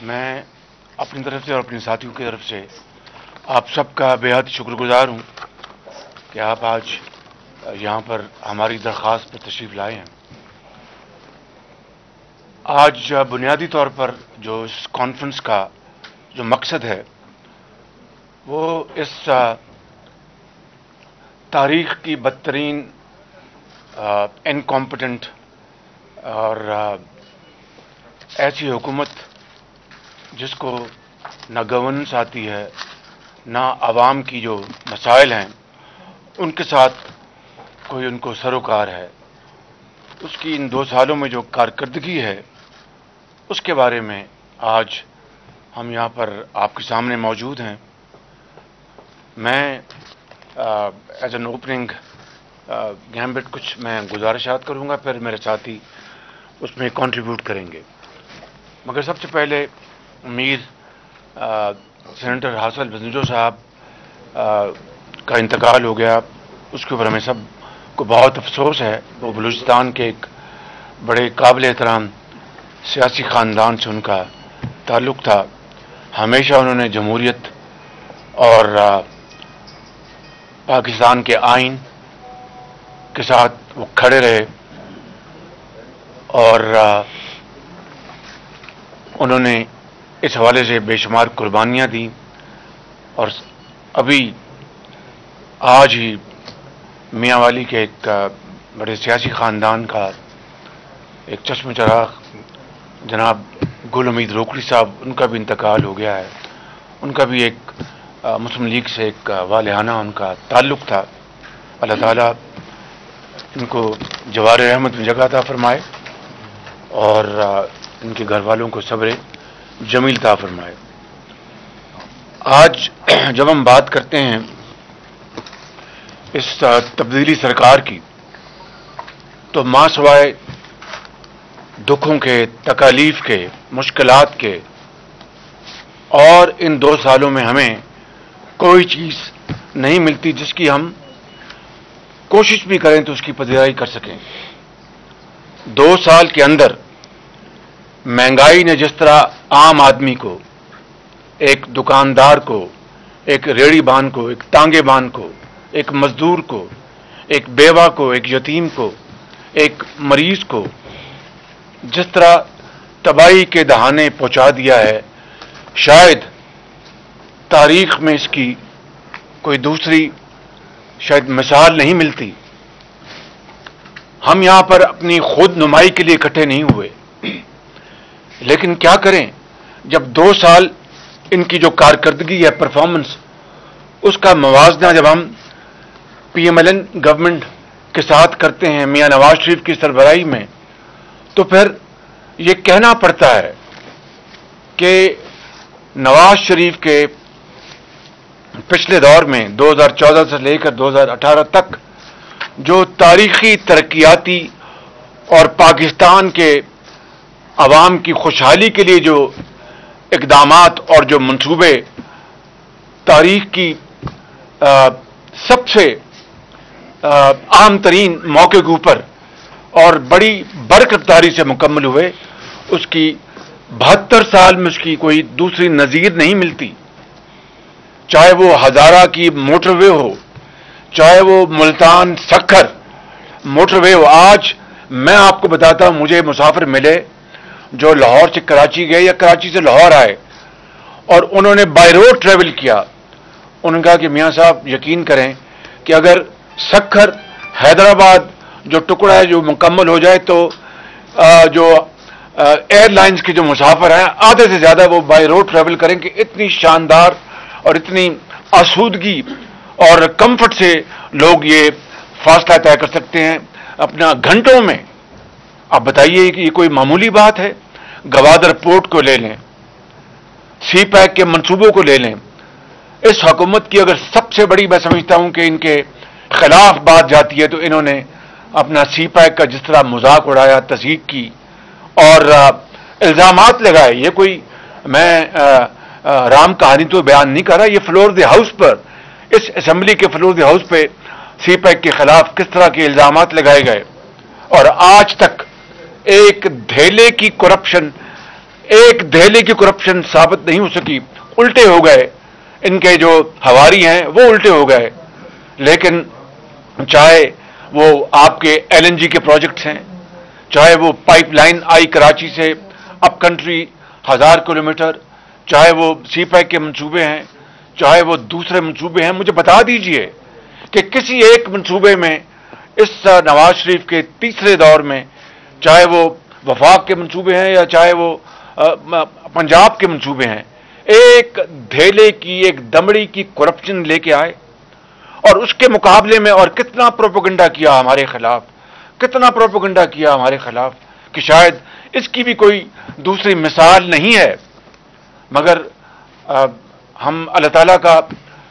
میں اپنی طرف سے اور اپنے ساتھیوں کی طرف سے آپ سب کا بے حد شکر گزار ہوں کہ آپ آج یہاں پر ہماری درخواست پر تشریف لائے ہیں۔ آج بنیادی طور پر جو اس کانفرنس کا جو مقصد ہے وہ اس تاریخ کی بدترین انکمپٹنٹ اور ایسی حکومت جس کو نہ گورننس آتی ہے نہ عوام کی جو مسائل ہیں ان کے ساتھ کوئی ان کو سروکار ہے، اس کی ان 2 سالوں میں جو کارکردگی ہے اس کے بارے میں آج ہم یہاں پر آپ کے سامنے موجود ہیں۔ میں ایز این اوپننگ گیمبٹ کچھ میں گزارشات کروں گا، پھر میرے ساتھی اس میں کنٹریبیوٹ کریں گے، مگر سب سے پہلے امیر سینیٹر حاصل بزنجو صاحب کا انتقال ہو گیا، اس کے اوپر ہمیں سب کو بہت افسوس ہے۔ وہ بلوچستان کے ایک بڑے قابل احترام سیاسی خاندان سے ان کا تعلق تھا، ہمیشہ انہوں نے جمہوریت اور پاکستان کے آئین کے ساتھ وہ کھڑے رہے اور انہوں نے اس حوالے سے بے شمار قربانیاں دیں، اور ابھی آج ہی میاں والی کے ایک بڑے سیاسی خاندان کا ایک چشم چراغ جناب گل امید روکڑی صاحب، ان کا بھی انتقال ہو گیا ہے۔ ان کا بھی ایک مسلم لیگ سے ایک والہانہ ان کا تعلق تھا۔ اللہ تعالیٰ ان کو جوار رحمت میں جگہ عطا فرمائے اور ان کے گھر والوں کو صبر جمیل عطا فرمائے۔ آج جب ہم بات کرتے ہیں اس تبدیلی سرکار کی، تو ماں سوائے دکھوں کے، تکالیف کے، مشکلات کے، اور ان 2 سالوں میں ہمیں کوئی چیز نہیں ملتی جس کی ہم کوشش بھی کریں تو اس کی پذیرائی کر سکیں۔ 2 سال کے اندر مہنگائی نے جس طرح عام آدمی کو، ایک دکاندار کو، ایک ریڑھی بان کو، ایک ٹانگے بان کو، ایک مزدور کو، ایک بیوہ کو، ایک یتیم کو، ایک مریض کو جس طرح تباہی کے دہانے پہنچا دیا ہے، شاید تاریخ میں اس کی کوئی دوسری شاید مثال نہیں ملتی۔ ہم یہاں پر اپنی خود نمائی کے لیے اکٹھے نہیں ہوئے، لیکن کیا کریں جب 2 سال ان کی جو کارکردگی ہے، پرفارمنس، اس کا موازنہ جب ہم P M L N government کے ساتھ کرتے ہیں میاں نواز شریف کی سربراہی میں، تو پھر یہ کہنا پڑتا ہے کہ نواز شریف کے پچھلے دور میں 2014 سے لے کر 2018 تک جو تاریخی ترقیاتی اور پاکستان کے عوام کی خوشحالی کے لیے جو اقدامات اور جو منصوبے تاریخ کی سب سے عام ترین موقع کے اوپر اور بڑی برکتاری سے مکمل ہوئے، اس کی 72 سال میں اس کی کوئی دوسری نظیر نہیں ملتی۔ چاہے وہ ہزارہ کی موٹر وے ہو، چاہے وہ ملتان سکھر موٹر وے ہو۔ آج میں آپ کو بتاتا ہوں، مجھے مسافر ملے جو لاہور سے کراچی گئے یا کراچی سے لاہور آئے اور انہوں نے بائی روڈ ٹریول کیا۔ انہوں نے کہا کہ میاں صاحب یقین کریں کہ اگر سکھر حیدرآباد جو ٹکڑا ہے جو مکمل ہو جائے تو جو ایئر لائنز کے جو مسافر ہیں آدھے سے زیادہ وہ بائی روڈ ٹریول کریں کہ اتنی شاندار اور اتنی آسودگی اور کمفرٹ سے لوگ یہ فاصلہ طے کر سکتے ہیں اپنا گھنٹوں میں۔ آپ بتائیے کہ یہ کوئی معمولی بات ہے؟ گوادر پورٹ کو لے لیں، سی پیک کے منصوبوں کو لے لیں، اس حکومت کی اگر سب سے بڑی میں سمجھتا ہوں کہ ان کے خلاف بات جاتی ہے تو انہوں نے اپنا سی پیک کا جس طرح مذاق اڑایا، تضحیک کی اور الزامات لگائے۔ یہ کوئی میں رام کہانی تو بیان نہیں کر رہا، یہ floor the house per, us assembly کے فلور دی ہاؤس پہ سی پیک کے خلاف کس طرح کے الزامات لگائے گئے، اور آج تک ایک دھیلے کی کرپشن، ایک دہلی کی کرپشن ثابت نہیں ہو سکی، الٹے ہو گئے، ان کے جو حواری ہیں وہ الٹے ہو گئے. لیکن چاہے وہ آپ کے ایل این جی کے پروجیکٹس ہیں، چاہے وہ پائپ لائن آئی کراچی سے اپ کنٹری 1000 کلومیٹر، چاہے وہ سی پیک کے منصوبے ہیں، چاہے وہ دوسرے منصوبے ہیں، مجھے بتا دیجئے کہ کسی ایک منصوبے میں اس نواز شریف کے تیسرے دور میں، چاہے وہ وفاق کے منصوبے ہیں یا چاہے وہ پنجاب کے منصوبے ہیں، ایک دھیلے کی، ایک دمڑی کی کرپشن لے کے آئے اور اس کے مقابلے میں اور کتنا پروپیگنڈا کیا ہمارے خلاف، کتنا پروپیگنڈا کیا ہمارے خلاف کہ شاید اس کی بھی کوئی دوسری مثال نہیں ہے. مگر ہم اللہ تعالیٰ کا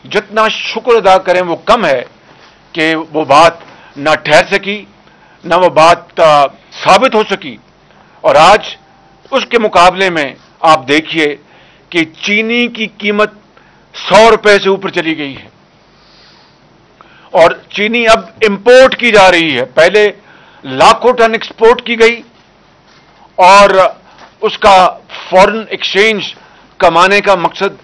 جتنا شکر ادا کریں وہ کم ہے کہ وہ بات نہ ٹھہر سکی، نہ وہ بات ثابت ہو سکی. اور آج اس کے مقابلے میں آپ دیکھیے کہ چینی کی قیمت 100 روپے سے اوپر چلی گئی ہے اور چینی اب امپورٹ کی جا رہی ہے. پہلے لاکھوں ٹن ایکسپورٹ کی گئی اور اس کا فورن ایکسچینج کمانے کا مقصد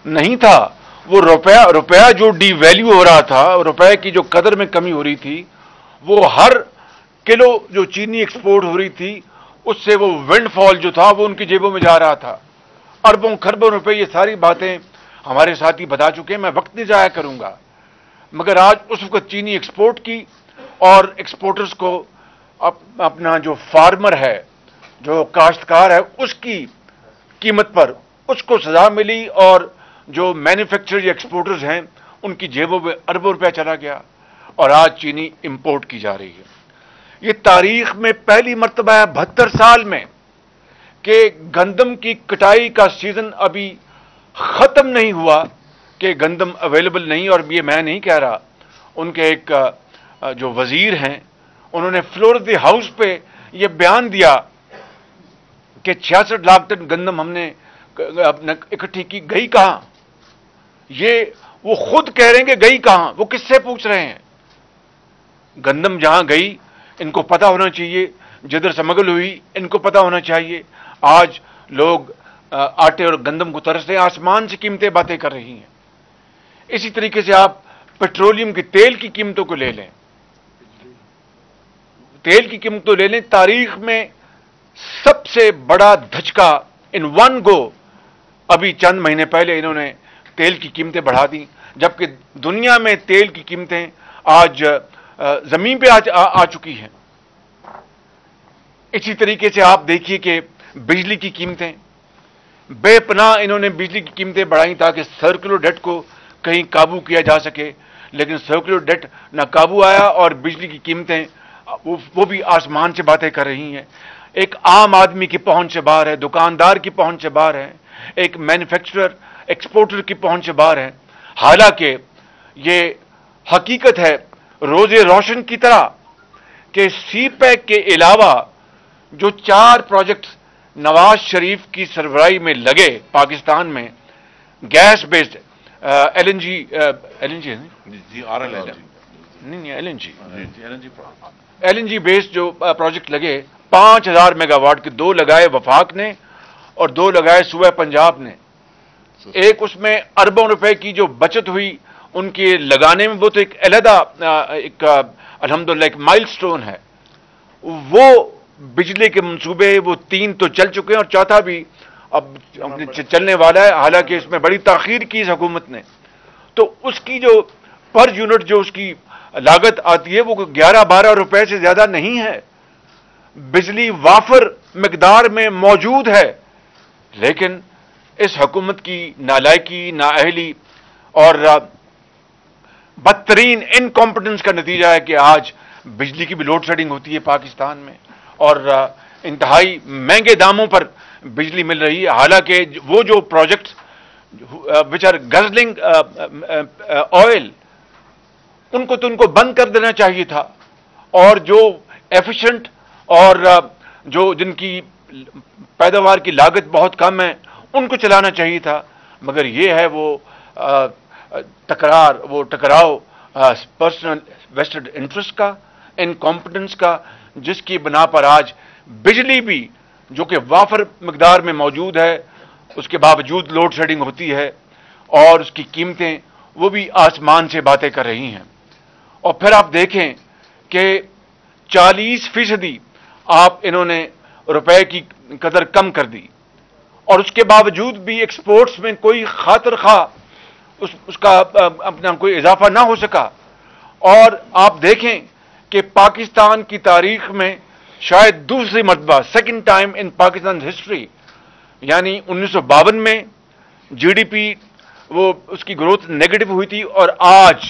نہیں تھا. وہ روپیہ جو ڈی ویلیو ہو رہا تھا، روپے کی جو قدر میں کمی ہو رہی تھی، وہ ہر کلو جو چینی ایکسپورٹ ہو رہی تھی اس سے وہ ونڈ فال جو تھا وہ ان کی جیبوں میں جا رہا تھا. اربوں خربوں روپے، یہ ساری باتیں ہمارے ساتھی بتا چکے ہیں، میں وقت نہیں ضائع کروں گا. مگر آج اس وقت چینی ایکسپورٹ کی اور ایکسپورٹرز کو اپنا جو فارمر ہے، جو کاشتکار ہے، اس کی قیمت پر اس کو سزا ملی اور جو مینوفیکچرر یا ایکسپورٹرز ہیں ان کی جیبوں میں اربوں روپیہ چلا گیا اور آج چینی امپورٹ کی جا رہی ہے. یہ تاریخ میں پہلی مرتبہ ہے 72 سال میں کہ گندم کی کٹائی کا سیزن ابھی ختم نہیں ہوا کہ گندم اویلیبل نہیں. اور یہ میں نہیں کہہ رہا، ان کے ایک جو وزیر ہیں انہوں نے فلور آف دی ہاؤس پہ یہ بیان دیا کہ 66 لاکھ ٹن گندم ہم نے اکٹھی کی، گئی کہاں؟ یہ وہ خود کہہ رہے ہیں کہ گئی کہاں، وہ کس سے پوچھ رہے ہیں؟ گندم جہاں گئی ان کو پتا ہونا چاہیے، جدھر سمگل ہوئی ان کو پتا ہونا چاہیے. آج لوگ آٹے اور گندم کو ترستے ہیں، آسمان سے قیمتیں باتیں کر رہی ہیں. اسی طریقے سے آپ پیٹرولیم کی تیل کی قیمتوں کو لے لیں، تیل کی قیمتوں لے لیں. تاریخ میں سب سے بڑا دھچکا ان ون گو ابھی چند مہینے پہلے انہوں نے تیل کی قیمتیں بڑھا دیں، جبکہ دنیا میں تیل کی قیمتیں آج زمین پہ آ چکی ہیں. اسی طریقے سے آپ دیکھیے کہ بجلی کی قیمتیں بے پناہ انہوں نے بجلی کی قیمتیں بڑھائیں تاکہ سرکولر ڈیٹ کو کہیں قابو کیا جا سکے، لیکن سرکولر ڈیٹ نہ قابو آیا اور بجلی کی قیمتیں وہ بھی آسمان سے باتیں کر رہی ہیں. ایک عام آدمی کی پہنچ سے باہر ہے، دکاندار کی پہنچ سے باہر ہے، ایک مینوفیکچرر ایکسپورٹر کی پہنچ سے باہر ہے. حالانکہ یہ حقیقت ہے روز روشن کی طرح کہ سی پیک کے علاوہ جو 4 پروجیکٹس نواز شریف کی سربراہی میں لگے پاکستان میں، gas based L N G L N G based جو پروجیکٹ لگے 5000 میگا واٹ کے، 2 لگائے وفاق نے اور 2 لگائے صوبہ پنجاب نے. ایک اس میں اربوں روپے کی جو بچت ہوئی ان کے لگانے میں، وہ تو ایک علیحدہ ایک الحمدللہ ایک مائل سٹون ہے. وہ بجلی کے منصوبے وہ 3 تو چل چکے ہیں اور چوتھا بھی اب چلنے والا ہے، حالانکہ اس میں بڑی تاخیر کی اس حکومت نے. تو اس کی جو پر یونٹ جو اس کی لاگت آتی ہے وہ 11-12 روپے سے زیادہ نہیں ہے. بجلی وافر مقدار میں موجود ہے، لیکن اس حکومت کی نالائکی، نااہلی اور بدترین انکمپٹنس کا نتیجہ ہے کہ آج بجلی کی بھی لوڈ شیڈنگ ہوتی ہے پاکستان میں اور انتہائی مہنگے داموں پر بجلی مل رہی ہے. حالانکہ وہ جو پروجیکٹس وچ آر گزلنگ آئل ان کو بند کر دینا چاہیے تھا، اور جو ایفیشنٹ اور جو جن کی پیداوار کی لاگت بہت کم ہے ان کو چلانا چاہیے تھا. مگر یہ ہے وہ ٹکراؤ پرسنل ویسٹڈ انٹرسٹ کا، انکمپٹنس کا، جس کی بنا پر آج بجلی بھی جو کہ وافر مقدار میں موجود ہے، اس کے باوجود لوڈ شیڈنگ ہوتی ہے اور اس کی قیمتیں وہ بھی آسمان سے باتیں کر رہی ہیں. اور پھر آپ دیکھیں کہ 40% آپ انہوں نے روپے کی قدر کم کر دی، اور اس کے باوجود بھی ایکسپورٹس میں کوئی خاطر خواہ اس کا اپنا کوئی اضافہ نہ ہو سکا. اور آپ دیکھیں کہ پاکستان کی تاریخ میں شاید دوسری مرتبہ، سیکنڈ ٹائم ان پاکستان ہسٹری، یعنی 1952 میں جی ڈی پی وہ اس کی گروتھ نیگیٹو ہوئی تھی، اور آج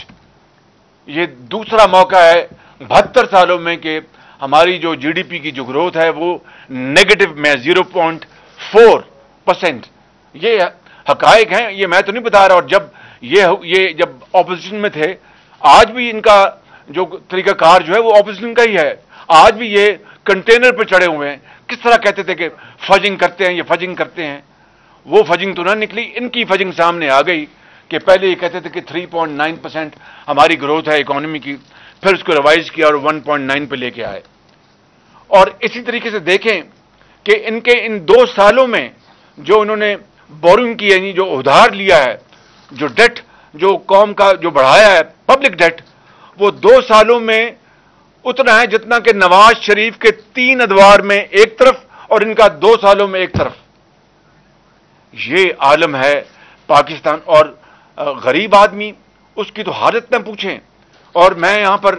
یہ دوسرا موقع ہے 72 سالوں میں کہ ہماری جو جی ڈی پی کی جو گروتھ ہے وہ نیگیٹو میں 0.4%. یہ حقائق ہیں، یہ میں تو نہیں بتا رہا. اور جب یہ جب اپوزیشن میں تھے، آج بھی ان کا جو طریقہ کار جو ہے وہ اپوزیشن کا ہی ہے. آج بھی یہ کنٹینر پہ چڑھے ہوئے ہیں. کس طرح کہتے تھے کہ فجنگ کرتے ہیں، یہ فجنگ کرتے ہیں. وہ فجنگ تو نہ نکلی، ان کی فجنگ سامنے آ گئی کہ پہلے یہ کہتے تھے کہ 3.9% ہماری گروتھ ہے اکانومی کی، پھر اس کو ریوائز کیا اور 1.9 پہ لے کے آئے. اور اسی طریقے سے دیکھیں کہ ان 2 سالوں میں جو انہوں نے بورنگ کی، یعنی جو ادھار لیا ہے، جو ڈیٹ جو قوم کا جو بڑھایا ہے پبلک ڈیٹ، وہ 2 سالوں میں اتنا ہے جتنا کہ نواز شریف کے 3 ادوار میں ایک طرف اور ان کا 2 سالوں میں ایک طرف. یہ عالم ہے پاکستان. اور غریب آدمی اس کی تو حالت نہ پوچھیں. اور میں یہاں پر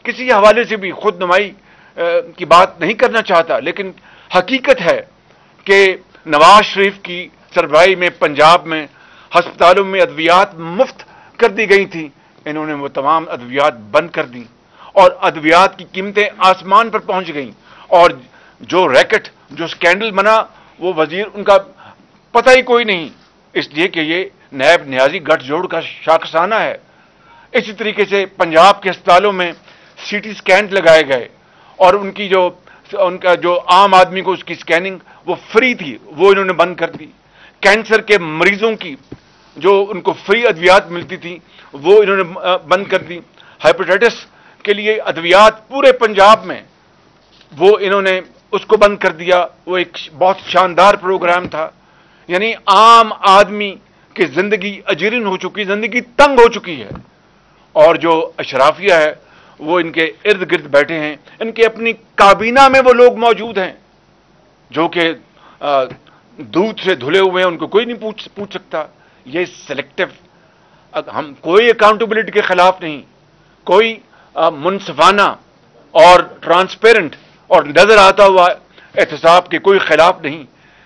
کسی حوالے سے بھی خود نمائی کی بات نہیں کرنا چاہتا، لیکن حقیقت ہے کہ نواز شریف کی سربراہی میں پنجاب میں ہسپتالوں میں ادویات مفت کر دی گئی تھیں. انہوں نے وہ تمام ادویات بند کر دیں اور ادویات کی قیمتیں آسمان پر پہنچ گئیں. اور جو ریکٹ، جو سکینڈل بنا، وہ وزیر ان کا پتہ ہی کوئی نہیں، اس لیے کہ یہ نیب نیازی گٹھ جوڑ کا شاخسانہ ہے. اسی طریقے سے پنجاب کے اسپتالوں میں سی ٹی سکین لگائے گئے، اور ان کا جو عام آدمی کو اس کی سکیننگ وہ فری تھی، وہ انہوں نے بند کر دی. کینسر کے مریضوں کی جو ان کو فری ادویات ملتی تھی وہ انہوں نے بند کر دی. ہیپیٹائٹس کے لیے ادویات پورے پنجاب میں وہ انہوں نے اس کو بند کر دیا. وہ ایک بہت شاندار پروگرام تھا. یعنی عام آدمی کی زندگی اجیرن ہو چکی، زندگی تنگ ہو چکی ہے. اور جو اشرافیہ ہے وہ ان کے ارد گرد بیٹھے ہیں، ان کے اپنی کابینہ میں وہ لوگ موجود ہیں جو کہ دودھ سے دھلے ہوئے ہیں، ان کو کوئی نہیں پوچھ سکتا. یہ سلیکٹو، ہم کوئی اکاؤنٹیبلٹی کے خلاف نہیں، کوئی منصفانہ اور ٹرانسپیرنٹ اور نظر آتا ہوا احتساب کے کوئی خلاف نہیں،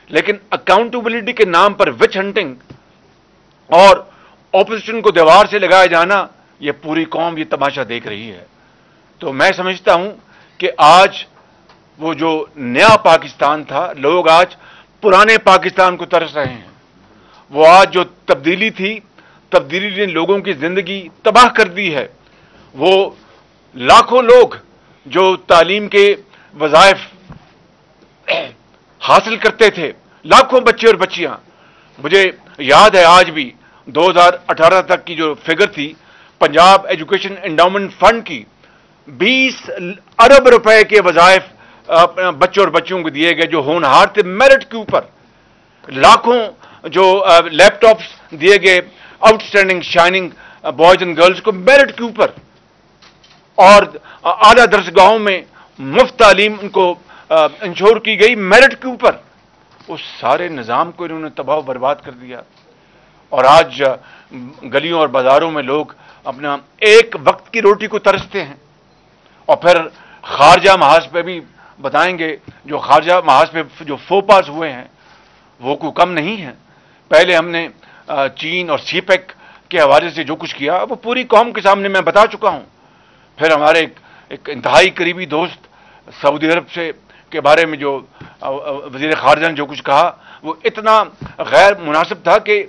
لیکن اکاؤنٹیبلٹی کے نام پر وچ ہنٹنگ اور اپوزیشن کو دیوار سے لگایا جانا، یہ پوری قوم یہ تماشا دیکھ رہی ہے. تو میں سمجھتا ہوں کہ آج وہ جو نیا پاکستان تھا، لوگ آج پرانے پاکستان کو ترس رہے ہیں. وہ آج جو تبدیلی تھی، تبدیلی نے لوگوں کی زندگی تباہ کر دی ہے. وہ لاکھوں لوگ جو تعلیم کے وظائف حاصل کرتے تھے، لاکھوں بچے اور بچیاں، مجھے یاد ہے آج بھی 2018 تک کی جو فگر تھی پنجاب ایجوکیشن انڈاؤمنٹ فنڈ کی، 20 ارب روپے کے وظائف بچوں اور بچیوں کو دیے گئے جو ہونہار تھے میرٹ کے اوپر. لاکھوں جو لیپ ٹاپس دیے گئے out standing shining boys and girls کو میرٹ کے اوپر. اور اعلیٰ درسگاہوں میں مفت تعلیم ان کو انشور کی گئی میرٹ کے اوپر. اس سارے نظام کو انہوں نے تباہ و برباد کر دیا. اور آج گلیوں اور بازاروں میں لوگ اپنا ایک وقت کی روٹی کو ترستے ہیں. اور پھر خارجہ محاذ پہ بھی بتائیں گے، جو خارجہ محاذ پہ جو فوپاس ہوئے ہیں وہ کوئی کم نہیں ہیں. پہلے ہم نے چین اور سی پیک کے حوالے سے جو کچھ کیا وہ پوری قوم کے سامنے میں بتا چکا ہوں. پھر ہمارے ایک انتہائی قریبی دوست سعودی عرب سے کے بارے میں جو وزیر خارجہ نے جو کچھ کہا وہ اتنا غیر مناسب تھا کہ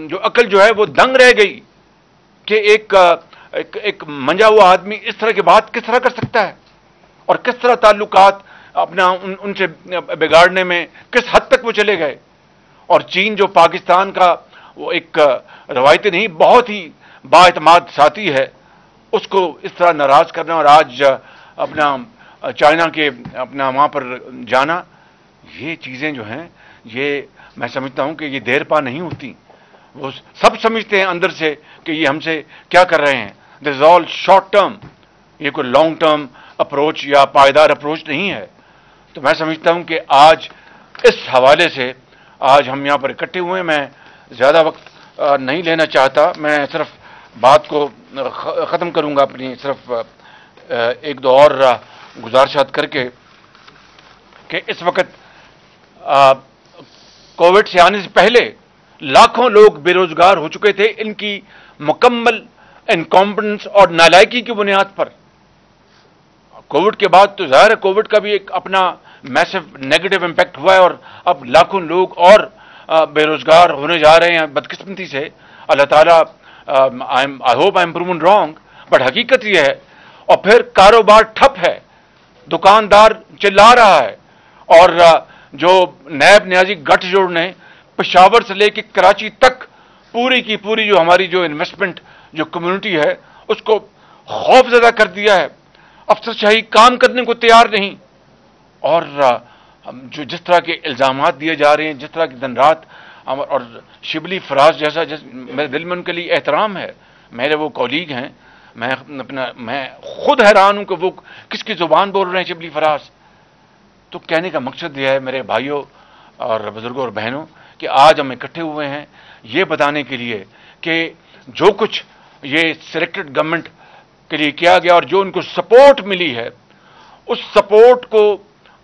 جو عقل جو ہے وہ دنگ رہ گئی کہ ایک منجا ہوا آدمی اس طرح کی بات کس طرح کر سکتا ہے، اور کس طرح تعلقات اپنا ان سے بگاڑنے میں کس حد تک وہ چلے گئے. اور چین جو پاکستان کا وہ ایک روایتی نہیں بہت ہی بااعتماد ساتھی ہے، اس کو اس طرح ناراض کرنا اور آج اپنا چائنا کے اپنا وہاں پر جانا، یہ چیزیں جو ہیں یہ میں سمجھتا ہوں کہ یہ دیر پا نہیں ہوتی. وہ سب سمجھتے ہیں اندر سے کہ یہ ہم سے کیا کر رہے ہیں. دس از آل شارٹ ٹرم، یہ کوئی لانگ ٹرم اپروچ یا پائیدار اپروچ نہیں ہے. تو میں سمجھتا ہوں کہ آج اس حوالے سے آج ہم یہاں پر اکٹھے ہوئے ہیں. میں زیادہ وقت نہیں لینا چاہتا، میں صرف بات کو ختم کروں گا اپنی صرف ایک دو اور گزارشات کر کے کہ اس وقت کووڈ سے آنے سے پہلے لاکھوں لوگ بے روزگار ہو چکے تھے ان کی مکمل انکمپٹنس اور نالائکی کی بنیاد پر. کووڈ کے بعد تو ظاہر ہے کووڈ کا بھی ایک اپنا میسو نیگیٹو امپیکٹ ہوا ہے اور اب لاکھوں لوگ اور بے روزگار ہونے جا رہے ہیں بدقسمتی سے. اللہ تعالیٰ I hope I am proven wrong, but حقیقت یہ ہے. اور پھر کاروبار ٹھپ ہے، دکاندار چلا رہا ہے، اور جو نیب نیازی گٹھ جوڑ نے پشاور سے لے کے کراچی تک پوری کی پوری جو ہماری جو انویسٹمنٹ جو کمیونٹی ہے اس کو خوف زدہ کر دیا ہے. افسر شاہی کام کرنے کو تیار نہیں، اور جو جس طرح کے الزامات دیے جا رہے ہیں، جس طرح کی دن رات، اور شبلی فراز جیسا میرے دل میں ان کے لیے احترام ہے، میرے وہ کولیگ ہیں، میں خود حیران ہوں کہ وہ کس کی زبان بول رہے ہیں شبلی فراز. تو کہنے کا مقصد یہ ہے میرے بھائیوں اور بزرگوں اور بہنوں کہ آج ہم اکٹھے ہوئے ہیں یہ بتانے کے لیے کہ جو کچھ یہ سلیکٹڈ گورنمنٹ کے لیے کیا گیا اور جو ان کو سپورٹ ملی ہے، اس سپورٹ کو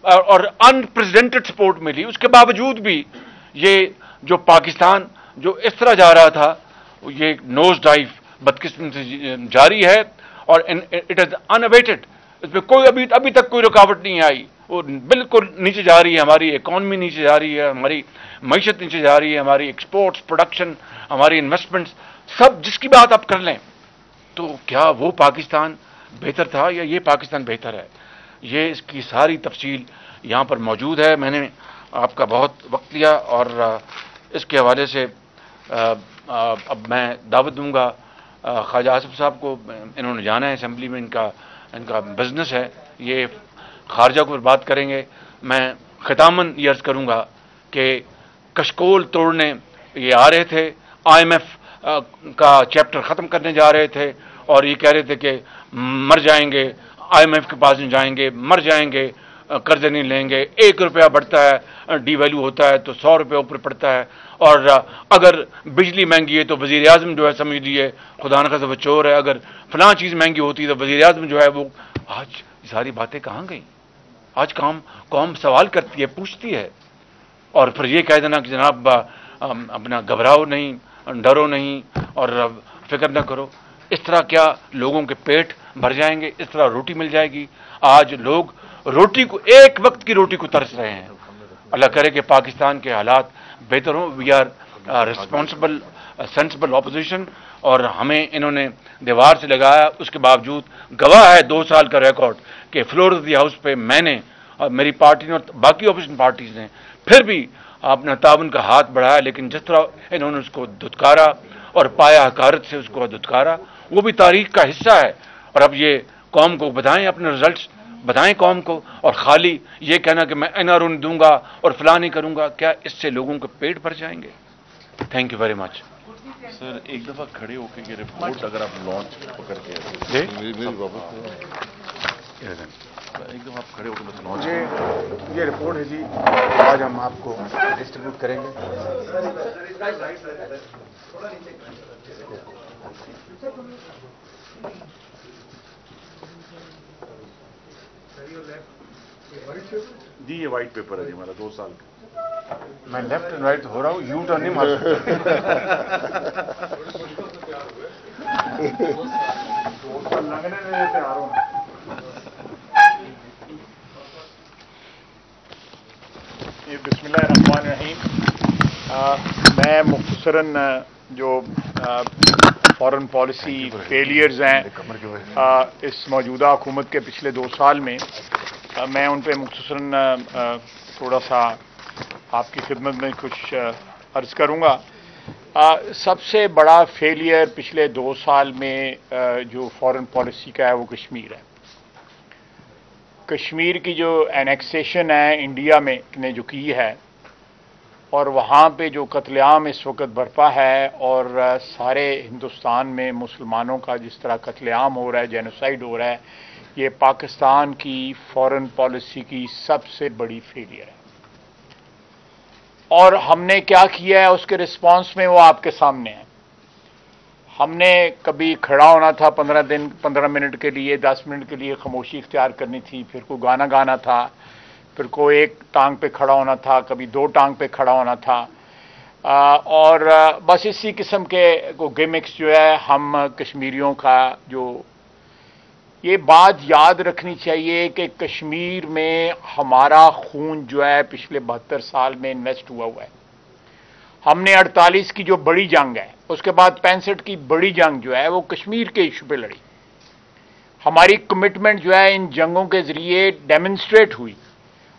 اور انپریزیڈنٹڈ سپورٹ ملی، اس کے باوجود بھی یہ جو پاکستان جو اس طرح جا رہا تھا یہ نوز ڈائیو بدقسمتی سے جاری ہے، اور اٹ از انابیٹڈ. اس میں کوئی ابھی تک کوئی رکاوٹ نہیں آئی. وہ بالکل نیچے جا رہی ہے، ہماری اکانومی نیچے جا رہی ہے، ہماری معیشت نیچے جا رہی ہے، ہماری ایکسپورٹس، پروڈکشن، ہماری انویسٹمنٹس، سب جس کی بات آپ کر لیں. تو کیا وہ پاکستان بہتر تھا یا یہ پاکستان بہتر ہے؟ یہ اس کی ساری تفصیل یہاں پر موجود ہے. میں نے آپ کا بہت وقت لیا، اور اس کے حوالے سے اب میں دعوت دوں گا خواجہ آصف صاحب کو. انہوں نے جانا ہے اسمبلی میں، ان کا بزنس ہے، یہ خارجہ کو بات کریں گے. میں ختاماً یہ عرض کروں گا کہ کشکول توڑنے یہ آ رہے تھے، آئی ایم ایف کا چیپٹر ختم کرنے جا رہے تھے، اور یہ کہہ رہے تھے کہ مر جائیں گے، آئی ایم ایف کے پاس نہیں جائیں گے، مر جائیں گے، قرضے نہیں لیں گے. 1 روپیہ بڑھتا ہے، ڈی ویلو ہوتا ہے تو 100 روپے اوپر پڑتا ہے، اور اگر بجلی مہنگی ہے تو وزیر اعظم جو ہے سمجھ لیے خدا نخواستہ وہ چور ہے، اگر فلاں چیز مہنگی ہوتی ہے تو وزیر اعظم جو ہے وہ. آج یہ ساری باتیں کہاں گئیں؟ آج قوم سوال کرتی ہے، پوچھتی ہے، اور پھر یہ کہہ دینا کہ جناب اپنا گھبراؤ نہیں، ڈرو نہیں، اور فکر نہ کرو. اس طرح کیا لوگوں کے پیٹ بھر جائیں گے؟ اس طرح روٹی مل جائے گی؟ آج لوگ روٹی کو، ایک وقت کی روٹی کو ترس رہے ہیں. اللہ کرے کہ پاکستان کے حالات بہتر ہوں. We are responsible sensible opposition, اور ہمیں انہوں نے دیوار سے لگایا، اس کے باوجود گواہ ہے 2 سال کا ریکارڈ کہ فلور آف دی ہاؤس پہ میں نے اور میری پارٹی نے اور باقی اپوزیشن پارٹیز نے پھر بھی اپنا تعاون کا ہاتھ بڑھایا. لیکن جس طرح انہوں نے اس کو دھتکارا اور پایا حقارت سے اس کو دھتکارا، وہ بھی تاریخ کا حصہ ہے. اور اب یہ قوم کو بتائیں، اپنے ریزلٹس بتائیں قوم کو، اور خالی یہ کہنا کہ میں این آر او نہیں دوں گا اور فلاں نہیں کروں گا، کیا اس سے لوگوں کے پیٹ بھر جائیں گے؟ Thank you very much. Sir ایک دفعہ کھڑے ہو کے یہ رپورٹ اگر آپ لانچ پکڑ کے ایک دفعہ آپ کھڑے ہو کے بس لانچ. یہ رپورٹ ہے جی، آج ہم آپ کو ڈسٹریبیوٹ کریں گے. جی یہ وائٹ پیپر ہے جی ہمارا 2 سال کا. میں لیفٹ اینڈ رائٹ ہو رہا ہوں، یو ٹرن نہیں مار بسم اللہ الرحمن الرحیم. میں مختصراً جو فارن پالیسی فیلیئرز ہیں اس موجودہ حکومت کے پچھلے 2 سال میں، میں ان پہ مختصراً تھوڑا سا آپ کی خدمت میں کچھ عرض کروں گا. سب سے بڑا فیلئر پچھلے 2 سال میں جو فارن پالیسی کا ہے وہ کشمیر ہے. کشمیر کی جو اینیکسیشن ہے انڈیا میں نے جو کی ہے اور وہاں پہ جو قتل عام اس وقت برپا ہے اور سارے ہندوستان میں مسلمانوں کا جس طرح قتل عام ہو رہا ہے، جینوسائیڈ ہو رہا ہے، یہ پاکستان کی فارن پالیسی کی سب سے بڑی فیلئر ہے۔ اور ہم نے کیا کیا ہے اس کے رسپانس میں وہ آپ کے سامنے ہے۔ ہم نے کبھی کھڑا ہونا تھا 15 منٹ کے لیے، 10 منٹ کے لیے خاموشی اختیار کرنی تھی، پھر کوئی گانا گانا تھا، پھر کوئی ایک ٹانگ پہ کھڑا ہونا تھا، کبھی 2 ٹانگ پہ کھڑا ہونا تھا، اور بس اسی قسم کے گیمکس جو ہے ہم کشمیریوں کا جو یہ بات یاد رکھنی چاہیے کہ کشمیر میں ہمارا خون جو ہے پچھلے 72 سال میں انویسٹ ہوا ہے۔ ہم نے 48 کی جو بڑی جنگ ہے، اس کے بعد 65 کی بڑی جنگ جو ہے وہ کشمیر کے ایشو پہ لڑی۔ ہماری کمٹمنٹ جو ہے ان جنگوں کے ذریعے ڈیمنسٹریٹ ہوئی،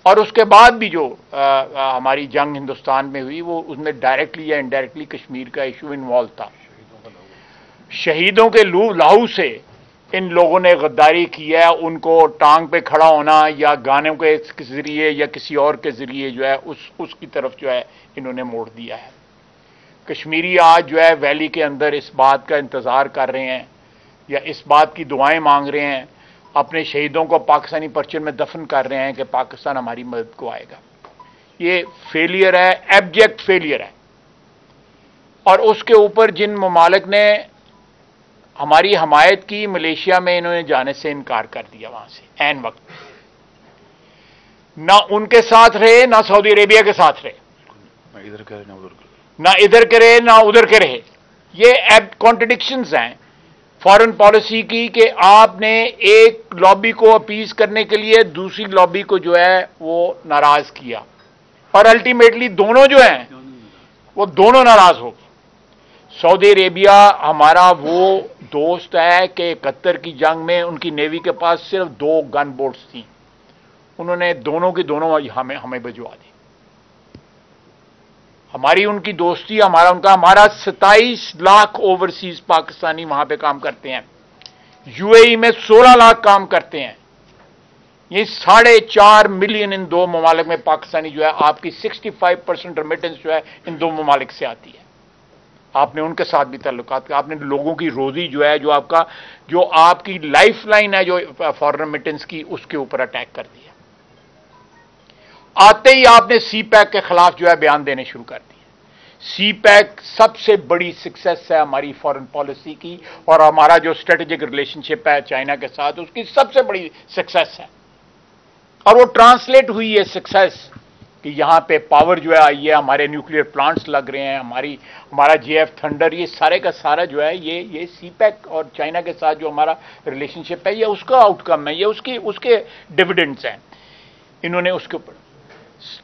اور اس کے بعد بھی جو ہماری جنگ ہندوستان میں ہوئی وہ اس میں ڈائریکٹلی یا انڈائریکٹلی کشمیر کا ایشو انوالو تھا۔ شہیدوں کے لہو سے ان لوگوں نے غداری کی ہے، ان کو ٹانگ پہ کھڑا ہونا یا گانوں کے ذریعے یا کسی اور کے ذریعے جو ہے اس کی طرف جو ہے انہوں نے موڑ دیا ہے۔ کشمیری آج جو ہے ویلی کے اندر اس بات کا انتظار کر رہے ہیں یا اس بات کی دعائیں مانگ رہے ہیں، اپنے شہیدوں کو پاکستانی پرچم میں دفن کر رہے ہیں کہ پاکستان ہماری مدد کو آئے گا۔ یہ فیلئر ہے، ایبجیکٹ فیلئر ہے۔ اور اس کے اوپر جن ممالک نے ہماری حمایت کی، ملیشیا میں انہوں نے جانے سے انکار کر دیا وہاں سے عین وقت، نہ ان کے ساتھ رہے نہ سعودی عربیہ کے ساتھ رہے، نہ ادھر کرے نہ ادھر کرے، نہ ادھر کرے نہ ادھر کے رہے۔ یہ کانٹرڈکشنز ہیں فارن پالیسی کی کہ آپ نے ایک لابی کو اپیز کرنے کے لیے دوسری لابی کو جو ہے وہ ناراض کیا، اور الٹیمیٹلی دونوں جو ہیں وہ دونوں ناراض ہو گئے۔ سعودی عربیہ ہمارا وہ دوست ہے کہ 71 کی جنگ میں ان کی نیوی کے پاس صرف 2 گن بوٹس تھیں، انہوں نے دونوں کی دونوں ہمیں بھجوا دی۔ ہماری ان کی دوستی، ہمارا 27 لاکھ اوورسیز پاکستانی وہاں پہ کام کرتے ہیں، یو اے ای میں 16 لاکھ کام کرتے ہیں۔ یہ 4.5 ملین ان 2 ممالک میں پاکستانی جو ہے، آپ کی 65% ریمیٹنس جو ہے ان 2 ممالک سے آتی ہے۔ آپ نے ان کے ساتھ بھی تعلقات کیا، آپ نے لوگوں کی روزی جو ہے جو آپ کی لائف لائن ہے جو فارن ریمیٹنس کی، اس کے اوپر اٹیک کر دیا۔ آتے ہی آپ نے سی پیک کے خلاف جو ہے بیان دینے شروع کر دیے۔ سی پیک سب سے بڑی سکسیس ہے ہماری فارن پالیسی کی، اور ہمارا جو اسٹریٹجک ریلیشن شپ ہے چائنا کے ساتھ، اس کی سب سے بڑی سکسیس ہے، اور وہ ٹرانسلیٹ ہوئی ہے سکسیس کہ یہاں پہ پاور جو ہے آئی ہے، ہمارے نیوکلیئر پلانٹس لگ رہے ہیں، ہمارا جے ایف تھنڈر، یہ سارے کا سارا جو ہے یہ سی پیک اور چائنا کے ساتھ جو ہمارا ریلیشن شپ ہے، یہ اس کا آؤٹ کم ہے، یہ اس کے ڈویڈنڈز ہیں۔ انہوں نے اس کے اوپر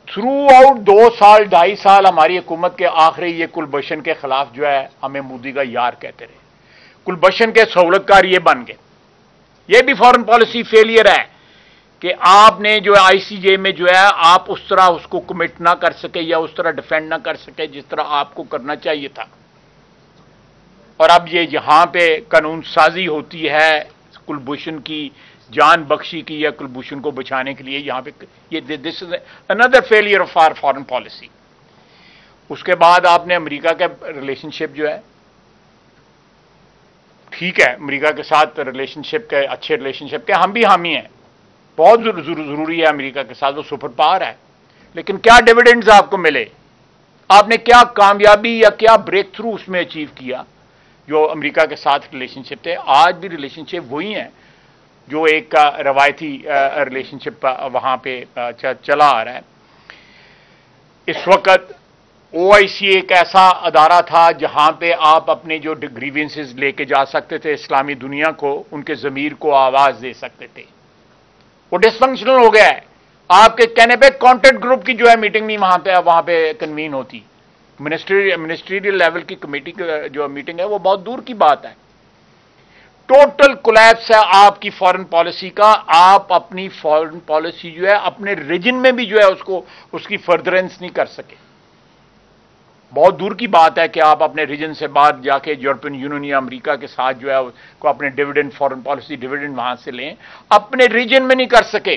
تھرو آؤٹ 2 سال 2.5 سال ہماری حکومت کے آخری یہ کلبھشن کے خلاف جو ہے ہمیں مودی کا یار کہتے رہے، کلبھشن کے سہولت کار یہ بن گئے۔ یہ بھی فارن پالیسی فیلئر ہے کہ آپ نے جو آئی سی جے میں جو ہے آپ اس طرح اس کو کمٹ نہ کر سکے یا اس طرح ڈیفینڈ نہ کر سکے جس طرح آپ کو کرنا چاہیے تھا، اور اب یہ یہاں پہ قانون سازی ہوتی ہے کلبھوشن کی جان بخشی کی یا کلبھوشن کو بچانے کے لیے، یہاں پہ یہ this is another failure of our foreign policy. اس کے بعد آپ نے امریکہ کا ریلیشن شپ جو ہے، ٹھیک ہے امریکہ کے ساتھ ریلیشن شپ کے اچھے ریلیشن شپ کے ہم بھی حامی ہیں، بہت ضروری ہے امریکہ کے ساتھ، وہ سپر پاور ہے، لیکن کیا ڈیویڈنڈز آپ کو ملے؟ آپ نے کیا کامیابی یا کیا بریک تھرو اس میں اچیو کیا جو امریکہ کے ساتھ ریلیشن شپ تھے؟ آج بھی ریلیشن شپ وہی ہیں جو ایک روایتی ریلیشن شپ وہاں پہ چلا آ رہا ہے۔ اس وقت او آئی سی ایک ایسا ادارہ تھا جہاں پہ آپ اپنے جو گریوینسز لے کے جا سکتے تھے، اسلامی دنیا کو، ان کے ضمیر کو آواز دے سکتے تھے، وہ ڈس فنکشنل ہو گیا ہے۔ آپ کے کہنے پہ کانٹیکٹ گروپ کی جو ہے میٹنگ نہیں وہاں پہ کنوین ہوتی، منسٹریل لیول کی کمیٹی جو میٹنگ ہے وہ بہت دور کی بات ہے۔ ٹوٹل کولیپس ہے آپ کی فارن پالیسی کا۔ آپ اپنی فارن پالیسی جو ہے اپنے ریجن میں بھی جو ہے اس کی فردرنس نہیں کر سکے۔ بہت دور کی بات ہے کہ آپ اپنے ریجن سے باہر جا کے یورپین یونین یا امریکہ کے ساتھ جو ہے کو اپنے ڈیویڈنڈ فارن پالیسی ڈیویڈنڈ وہاں سے لیں، اپنے ریجن میں نہیں کر سکے۔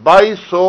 2200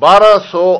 1200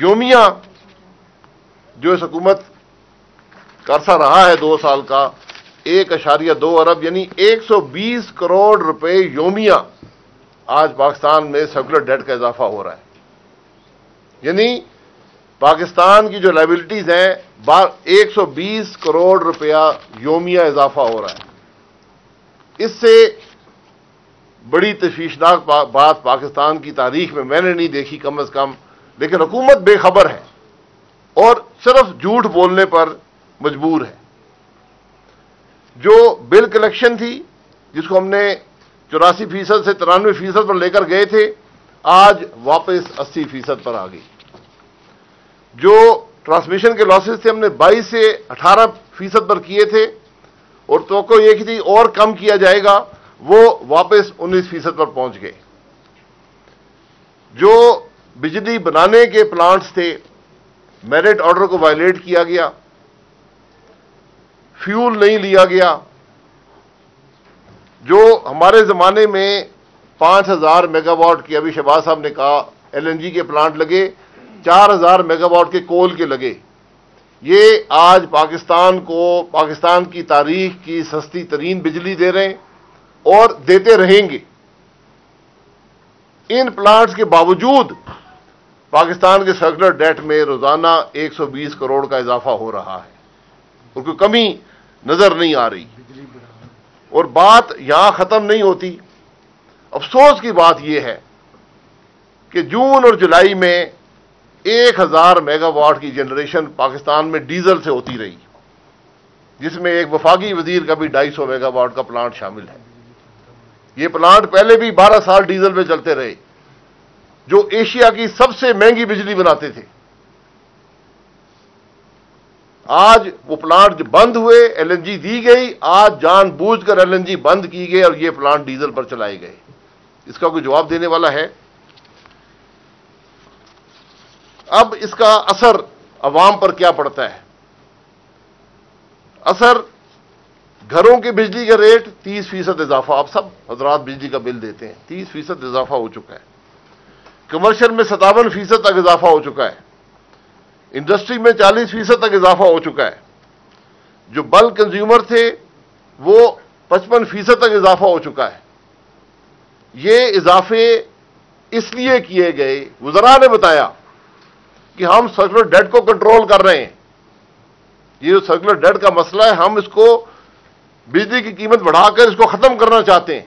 یومیہ جو اس حکومت کا عرصہ رہا ہے 2 سال کا 1.2 ارب یعنی 120 کروڑ روپے یومیہ آج پاکستان میں سرکولر ڈیٹ کا اضافہ ہو رہا ہے. یعنی پاکستان کی جو لائبلٹیز ہیں 120 کروڑ روپیہ یومیہ اضافہ ہو رہا ہے. اس سے بڑی تشویشناک بات پاکستان کی تاریخ میں نے نہیں دیکھی کم از کم. لیکن حکومت بے خبر ہے اور صرف جھوٹ بولنے پر مجبور ہے. جو بل کلیکشن تھی جس کو ہم نے 84% سے 93% پر لے کر گئے تھے آج واپس 80% پر آ گئی. جو ٹرانسمیشن کے لاسز تھے ہم نے 22 سے 18% پر کیے تھے اور توقع یہ کی تھی اور کم کیا جائے گا وہ واپس 19% پر پہنچ گئے. جو بجلی بنانے کے پلانٹس تھے میرٹ آرڈر کو وائلیٹ کیا گیا, فیول نہیں لیا گیا. جو ہمارے زمانے میں 5000 میگا واٹ کی ابھی شہباز صاحب نے کہا ایل این جی کے پلانٹ لگے, 4000 میگا واٹ کے کول کے لگے. یہ آج پاکستان کو پاکستان کی تاریخ کی سستی ترین بجلی دے رہے ہیں اور دیتے رہیں گے. ان پلانٹس کے باوجود پاکستان کے سرکولر ڈیٹ میں روزانہ 120 کروڑ کا اضافہ ہو رہا ہے اور کوئی کمی نظر نہیں آ رہی. اور بات یہاں ختم نہیں ہوتی. افسوس کی بات یہ ہے کہ جون اور جولائی میں 1000 میگا واٹ کی جنریشن پاکستان میں ڈیزل سے ہوتی رہی, جس میں ایک وفاقی وزیر کا بھی 250 میگا واٹ کا پلانٹ شامل ہے. یہ پلانٹ پہلے بھی 12 سال ڈیزل پہ چلتے رہے, جو ایشیا کی سب سے مہنگی بجلی بناتے تھے. آج وہ پلانٹ بند ہوئے, ایل این جی دی گئی, آج جان بوجھ کر ایل این جی بند کی گئی اور یہ پلانٹ ڈیزل پر چلائے گئے. اس کا کوئی جواب دینے والا ہے؟ اب اس کا اثر عوام پر کیا پڑتا ہے؟ اثر گھروں کے بجلی کا ریٹ 30% اضافہ, آپ سب حضرات بجلی کا بل دیتے ہیں, 30% اضافہ ہو چکا ہے. کمرشل میں 57% تک اضافہ ہو چکا ہے. انڈسٹری میں 40% تک اضافہ ہو چکا ہے. جو بلک کنزیومر تھے وہ 55% تک اضافہ ہو چکا ہے. یہ اضافے اس لیے کیے گئے, وزراء نے بتایا کہ ہم سرکولر ڈیٹ کو کنٹرول کر رہے ہیں. یہ جو سرکولر ڈیٹ کا مسئلہ ہے ہم اس کو بجلی کی قیمت بڑھا کر اس کو ختم کرنا چاہتے ہیں.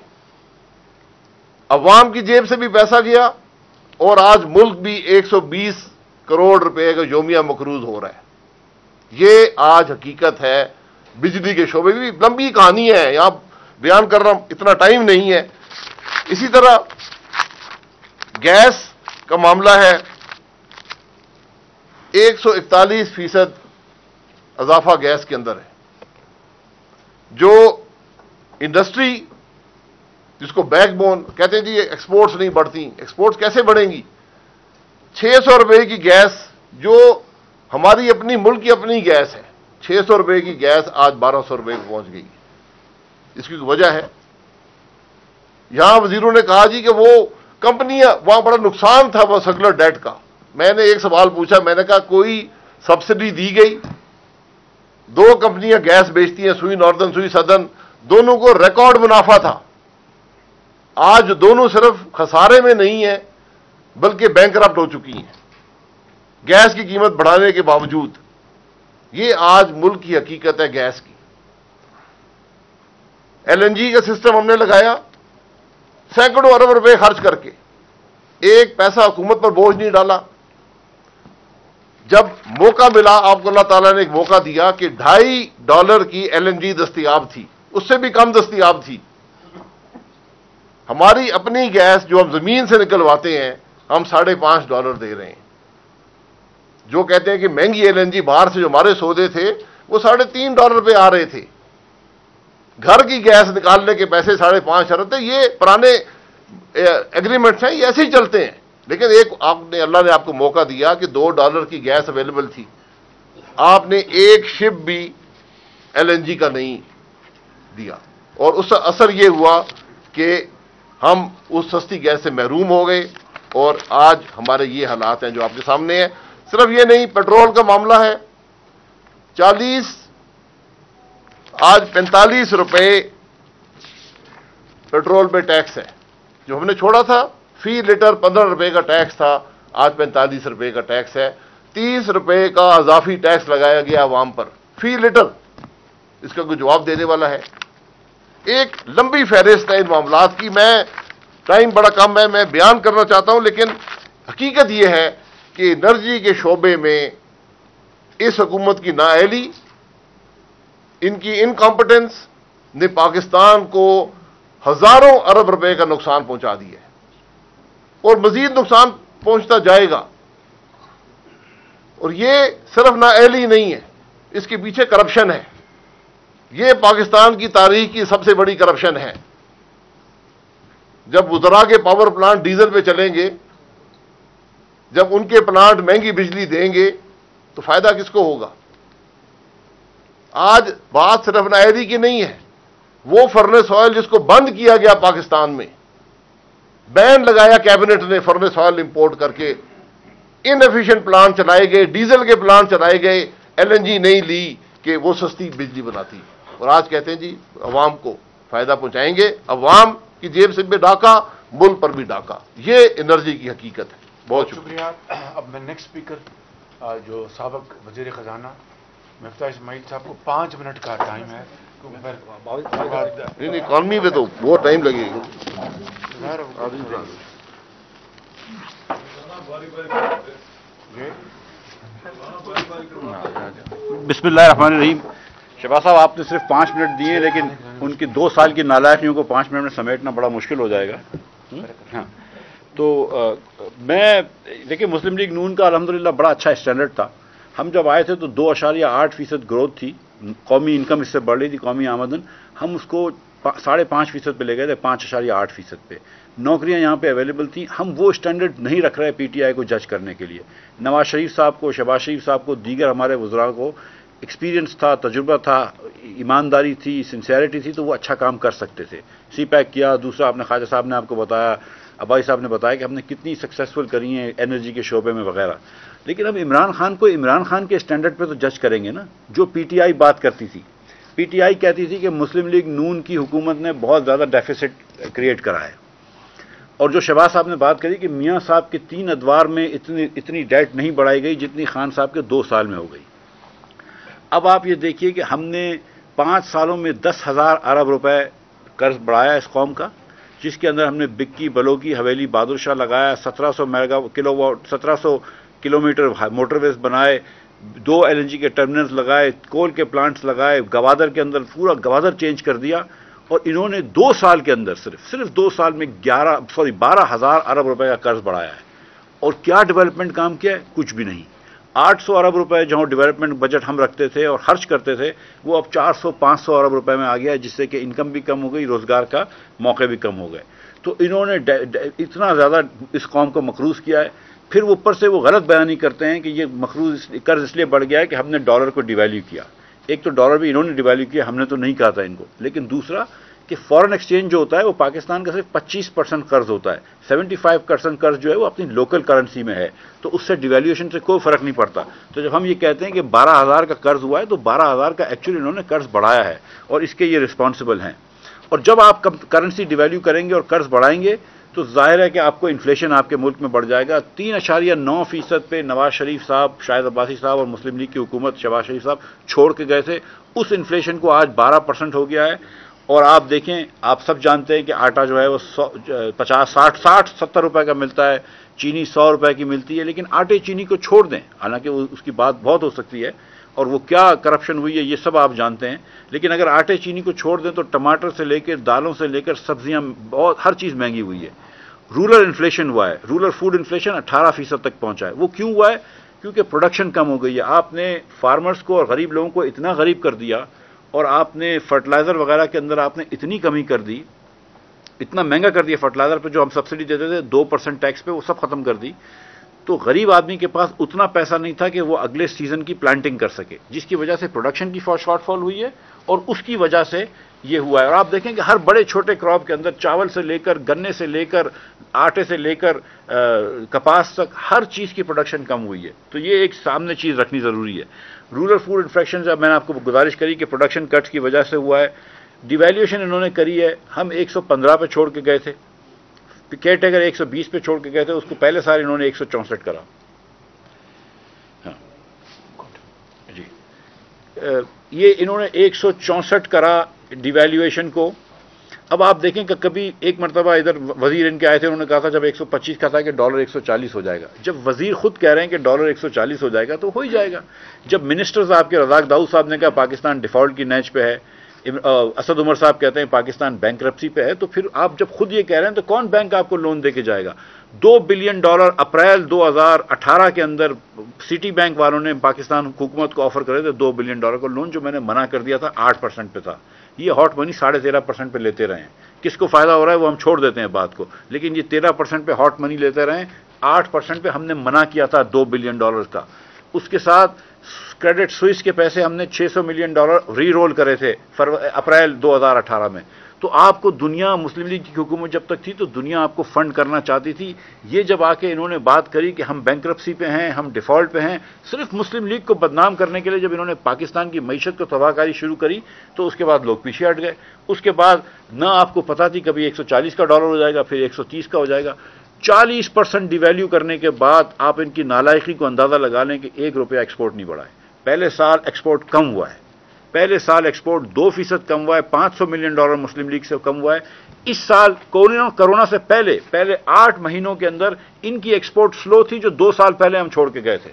عوام کی جیب سے بھی پیسہ گیا اور آج ملک بھی 120 کروڑ روپے کا یومیہ مقروض ہو رہا ہے. یہ آج حقیقت ہے بجلی کے شعبے کی. لمبی کہانی ہے, یہاں بیان کرنا اتنا ٹائم نہیں ہے. اسی طرح گیس کا معاملہ ہے, 141% اضافہ گیس کے اندر ہے. جو انڈسٹری جس کو بیک بون کہتے ہیں جی ایکسپورٹس نہیں بڑھتی, ایکسپورٹس کیسے بڑھیں گی؟ 600 روپے کی گیس جو ہماری اپنی ملک کی اپنی گیس ہے, 600 روپے کی گیس آج 1200 روپے کو پہنچ گئی. اس کی وجہ ہے یہاں وزیروں نے کہا جی کہ وہ کمپنیاں وہاں بڑا نقصان تھا وہ سرکولر ڈیٹ کا. میں نے ایک سوال پوچھا, میں نے کہا کوئی سبسڈی دی گئی؟ 2 کمپنیاں گیس بیچتی ہیں, سوئی ناردرن سوئی سدرن, دونوں کو ریکارڈ منافع تھا. آج دونوں صرف خسارے میں نہیں ہیں بلکہ بینکرپٹ ہو چکی ہیں گیس کی قیمت بڑھانے کے باوجود. یہ آج ملک کی حقیقت ہے گیس کی. ایل این جی کا سسٹم ہم نے لگایا سینکڑوں ارب روپے خرچ کر کے, ایک پیسہ حکومت پر بوجھ نہیں ڈالا. جب موقع ملا, آپ کو اللہ تعالیٰ نے ایک موقع دیا کہ $2.5 کی ایل این جی دستیاب تھی, اس سے بھی کم دستیاب تھی. ہماری اپنی گیس جو ہم زمین سے نکلواتے ہیں ہم $5.5 دے رہے ہیں. جو کہتے ہیں کہ مہنگی ایل این جی باہر سے جو ہمارے سودے تھے وہ $3.5 پہ آ رہے تھے. گھر کی گیس نکالنے کے پیسے 5.5 ارب تھے. یہ پرانے ایگریمنٹس ہیں, یہ ایسے ہی چلتے ہیں. لیکن ایک اللہ نے آپ کو موقع دیا کہ $2 کی گیس اویلیبل تھی, آپ نے ایک شپ بھی ایل این جی کا نہیں دیا اور اس کا اثر یہ ہوا کہ ہم اس سستی گیس سے محروم ہو گئے اور آج ہمارے یہ حالات ہیں جو آپ کے سامنے ہیں. صرف یہ نہیں، پیٹرول کا معاملہ ہے، 45 روپے پیٹرول پہ ٹیکس ہے، جو ہم نے چھوڑا تھا فی لیٹر 15 روپے کا ٹیکس تھا، آج 45 روپے کا ٹیکس ہے، 30 روپے کا اضافی ٹیکس لگایا گیا عوام پر فی لیٹر۔ اس کا کوئی جواب دینے والا ہے؟ ایک لمبی فہرست ہے ان معاملات کی، میں ٹائم بڑا کم ہے، میں بیان کرنا چاہتا ہوں، لیکن حقیقت یہ ہے کہ انرجی کے شعبے میں اس حکومت کی نااہلی، ان کی انکمپٹنس نے پاکستان کو ہزاروں ارب روپے کا نقصان پہنچا دیا ہے اور مزید نقصان پہنچتا جائے گا۔ اور یہ صرف نااہلی نہیں ہے، اس کے پیچھے کرپشن ہے۔ یہ پاکستان کی تاریخ کی سب سے بڑی کرپشن ہے۔ جب وزراء کے پاور پلانٹ ڈیزل پہ چلیں گے، جب ان کے پلانٹ مہنگی بجلی دیں گے تو فائدہ کس کو ہوگا؟ آج بات صرف نااہلی کی نہیں ہے، وہ فرنس آئل جس کو بند کیا گیا پاکستان میں، بین لگایا کیبنٹ نے فرنس آئل امپورٹ کر کے، ان ایفیشینٹ پلانٹ چلائے گئے، ڈیزل کے پلانٹ چلائے گئے، ایل این جی نہیں لی کہ وہ سستی بجلی بناتی، اور آج کہتے ہیں جی عوام کو فائدہ پہنچائیں گے، عوام کی جیب سے بھی ڈاکہ، ملک پر بھی ڈاکہ۔ یہ انرجی کی حقیقت ہے۔ بہت شکریہ۔ اب میں نیکسٹ اسپیکر جو سابق وزیر خزانہ مفتاح اسماعیل صاحب کو 5 منٹ کا ٹائم ہے۔ نہیں، اکانومی پہ تو بہت ٹائم لگے گا۔ بسم اللہ الرحمن الرحیم۔ شہباز صاحب، آپ نے صرف 5 منٹ دیے، لیکن ان کی 2 سال کی نالائقیوں کو 5 منٹ میں سمیٹنا بڑا مشکل ہو جائے گا۔ ہاں، تو میں دیکھیں، مسلم لیگ نون کا الحمدللہ بڑا اچھا اسٹینڈرڈ تھا۔ ہم جب آئے تھے تو 2.8% گروتھ تھی، قومی انکم اس سے بڑھ رہی تھی، قومی آمدن، ہم اس کو 5.5% پہ لے گئے تھے، 5.8% پہ۔ نوکریاں یہاں پہ اویلیبل تھیں۔ ہم وہ اسٹینڈرڈ نہیں رکھ رہے پی ٹی آئی کو جج کرنے کے لیے۔ نواز شریف صاحب کو، شہباز شریف صاحب کو، دیگر ہمارے وزراء کو ایکسپیرینس تھا، تجربہ تھا، ایمانداری تھی، سنسیئرٹی تھی، تو وہ اچھا کام کر سکتے تھے۔ سی پیک کیا، دوسرا آپ نے خواجہ صاحب نے آپ کو بتایا، ابائی صاحب نے بتایا کہ ہم نے کتنی سکسیسفل کری ہیں انرجی کے شعبے میں وغیرہ۔ لیکن اب عمران خان کو عمران خان کے اسٹینڈرڈ پہ تو جج کریں گے نا۔ جو پی ٹی آئی بات کرتی تھی، پی ٹی آئی کہتی تھی کہ مسلم لیگ نون کی حکومت نے بہت زیادہ ڈیفیسٹ کریٹ کرا ہے، اور جو شہباز صاحب نے بات کری کہ میاں صاحب کے 3 ادوار میں اتنی ڈیٹ نہیں بڑھائی گئی جتنی خان صاحب کے 2 سال میں ہو گئی۔ اب آپ یہ دیکھیے کہ ہم نے 5 سالوں میں 10,000 ارب روپے قرض بڑھایا اس قوم کا، جس کے اندر ہم نے بکی، بلوکی، حویلی، بہادر شاہ لگایا، 1700 کلومیٹر موٹر ویز بنائے، 2 LNG کے ٹرمینلز لگائے، کول کے پلانٹس لگائے، گوادر کے اندر پورا گوادر چینج کر دیا، اور انہوں نے 2 سال کے اندر صرف 2 سال میں 12,000 ارب روپے کا قرض بڑھایا ہے۔ اور کیا ڈیولپمنٹ کام کیا ہے؟ کچھ بھی نہیں۔ 800 ارب روپے جہاں ڈیولپمنٹ بجٹ ہم رکھتے تھے اور خرچ کرتے تھے، وہ اب 400-500 ارب روپے میں آ گیا ہے، جس سے کہ انکم بھی کم ہو گئی، روزگار کا موقع بھی کم ہو گئے۔ تو انہوں نے اتنا زیادہ اس قوم کو مقروض کیا ہے۔ پھر اوپر سے وہ غلط بیانی کرتے ہیں کہ یہ مقروض قرض اس لیے بڑھ گیا ہے کہ ہم نے ڈالر کو ڈیویلیو کیا۔ ایک تو ڈالر بھی انہوں نے ڈیویلیو کیا، ہم نے تو نہیں کہا تھا ان کو، لیکن دوسرا کہ فارن ایکسچینج جو ہوتا ہے وہ پاکستان کا صرف 25% قرض ہوتا ہے، 75% قرض جو ہے وہ اپنی لوکل کرنسی میں ہے، تو اس سے ڈیویلیویشن سے کوئی فرق نہیں پڑتا۔ تو جب ہم یہ کہتے ہیں کہ 12,000 کا قرض ہوا ہے، تو 12,000 کا ایکچولی انہوں نے قرض بڑھایا ہے، اور اس کے یہ رسپانسبل ہیں۔ اور جب آپ کرنسی ڈیویلیو کریں گے اور قرض بڑھائیں گے تو ظاہر ہے کہ آپ کو انفلیشن آپ کے ملک میں بڑھ جائے گا۔ 3.9% پہ نواز شریف صاحب، شاہد عباسی صاحب اور مسلم لیگ کی حکومت شہباز شریف صاحب چھوڑ کے گئے تھے، اس انفلیشن کو آج 12% ہو گیا ہے۔ اور آپ دیکھیں، آپ سب جانتے ہیں کہ آٹا جو ہے وہ 50-60-70 روپے کا ملتا ہے، چینی 100 روپے کی ملتی ہے، لیکن آٹے چینی کو چھوڑ دیں، حالانکہ اس کی بات بہت ہو سکتی ہے، اور وہ کیا کرپشن ہوئی ہے یہ سب آپ جانتے ہیں، لیکن اگر آٹے چینی کو چھوڑ دیں تو ٹماٹر سے لے کر دالوں سے لے کر سبزیاں، بہت ہر چیز مہنگی ہوئی ہے۔ رورل انفلیشن ہوا ہے، رورل فوڈ انفلیشن 18% تک پہنچا ہے۔ وہ کیوں ہوا ہے؟ کیونکہ پروڈکشن کم ہو گئی ہے۔ آپ نے فارمرز کو اور غریب لوگوں کو اتنا غریب کر دیا، اور آپ نے فرٹیلائزر وغیرہ کے اندر آپ نے اتنی کمی کر دی، اتنا مہنگا کر دیا فرٹیلائزر پہ جو ہم سبسڈی دیتے تھے 2% ٹیکس پہ، وہ سب ختم کر دی۔ تو غریب آدمی کے پاس اتنا پیسہ نہیں تھا کہ وہ اگلے سیزن کی پلانٹنگ کر سکے، جس کی وجہ سے پروڈکشن کی شارٹ فال ہوئی ہے، اور اس کی وجہ سے یہ ہوا ہے. اور آپ دیکھیں کہ ہر بڑے چھوٹے کراپ کے اندر چاول سے لے کر گنے سے لے کر آٹے سے لے کر کپاس تک ہر چیز کی پروڈکشن کم ہوئی ہے. تو یہ ایک سامنے چیز رکھنی ضروری ہے. رورل فوڈ انفلیکشن جب میں نے آپ کو گزارش کری کہ پروڈکشن کٹس کی وجہ سے ہوا ہے. ڈیویلیویشن انہوں نے کری ہے. ہم 115 پہ چھوڑ کے گئے تھے, کیئر ٹیکر 120 پہ چھوڑ کے گئے تھے, اس کو پہلے سال انہوں نے 164 کرا. ہاں جی, یہ انہوں نے 164 کرا ڈیویلیویشن کو. اب آپ دیکھیں کہ کبھی ایک مرتبہ ادھر وزیر ان کے آئے تھے, انہوں نے کہا تھا جب 125 کا تھا کہ ڈالر 140 ہو جائے گا. جب وزیر خود کہہ رہے ہیں کہ ڈالر 140 ہو جائے گا تو ہو ہی جائے گا. جب منسٹرز آپ کے رزاق داؤد صاحب نے کہا پاکستان ڈیفالٹ کی نیچ پہ ہے, اسد عمر صاحب کہتے ہیں پاکستان بینکرپسی پہ ہے, تو پھر آپ جب خود یہ کہہ رہے ہیں تو کون بینک آپ کو لون دے کے جائے گا؟ $2 بلین اپریل 2018 کے اندر سٹی بینک والوں نے پاکستان حکومت کو آفر کرے تھے $2 بلین کا لون, جو میں نے منع کر دیا تھا 8% پہ تھا. یہ ہاٹ منی 13.5% پہ لیتے رہے ہیں. کس کو فائدہ ہو رہا ہے وہ ہم چھوڑ دیتے ہیں بات کو, لیکن یہ 13% پہ ہاٹ منی لیتے رہے. 8% پہ ہم نے منع کیا تھا $2 بلین کا. اس کے ساتھ کریڈٹ سوئس کے پیسے ہم نے $600 ملین ری رول کرے تھے اپریل 2018 میں. تو آپ کو دنیا, مسلم لیگ کی حکومت جب تک تھی تو دنیا آپ کو فنڈ کرنا چاہتی تھی. یہ جب آ کے انہوں نے بات کری کہ ہم بینکرپسی پہ ہیں, ہم ڈیفالٹ پہ ہیں, صرف مسلم لیگ کو بدنام کرنے کے لیے جب انہوں نے پاکستان کی معیشت کو تباہ کاری شروع کری تو اس کے بعد لوگ پیچھے ہٹ گئے. اس کے بعد نہ آپ کو پتا تھی کبھی 140 کا ڈالر ہو جائے گا, پھر 130 کا ہو جائے گا. 40% ڈیویلیو کرنے کے بعد آپ ان کی نالائقی کو اندازہ لگا لیں کہ $1 ایکسپورٹ نہیں بڑھا ہے. پہلے سال ایکسپورٹ کم ہوا ہے, پہلے سال ایکسپورٹ 2% کم ہوا ہے, $500 ملین مسلم لیگ سے کم ہوا ہے. اس سال کورونا سے پہلے 8 مہینوں کے اندر ان کی ایکسپورٹ سلو تھی, جو 2 سال پہلے ہم چھوڑ کے گئے تھے